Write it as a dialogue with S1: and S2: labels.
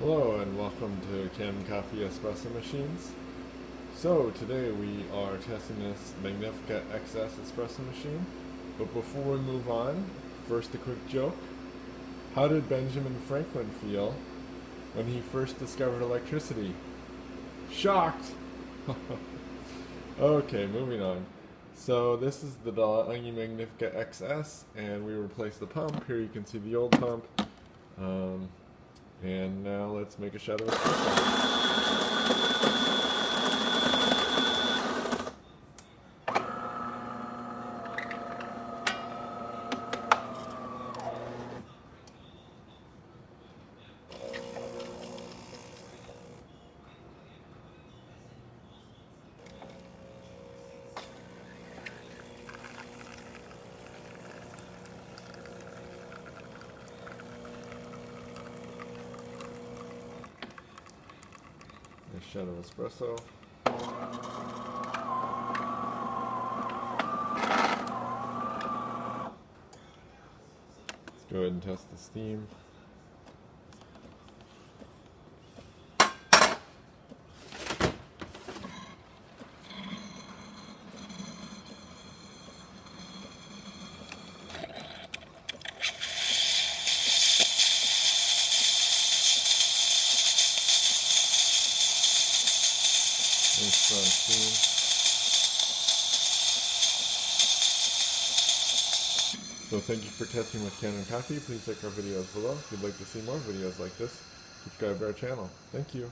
S1: Hello and welcome to Kanen Coffee Espresso machines. So today we are testing this Magnifica XS espresso machine. But before we move on, first a quick joke. How did Benjamin Franklin feel when he first discovered electricity? Shocked! Okay, moving on. So this is the DeLonghi Magnifica XS, and we replaced the pump. Here you can see the old pump. And now let's make a shot of espresso. A shot of espresso. Let's go ahead and test the steam. Nice strong steam. So thank you for testing with Kanen Coffee. Please check our videos below. If you'd like to see more videos like this, subscribe to our channel. Thank you.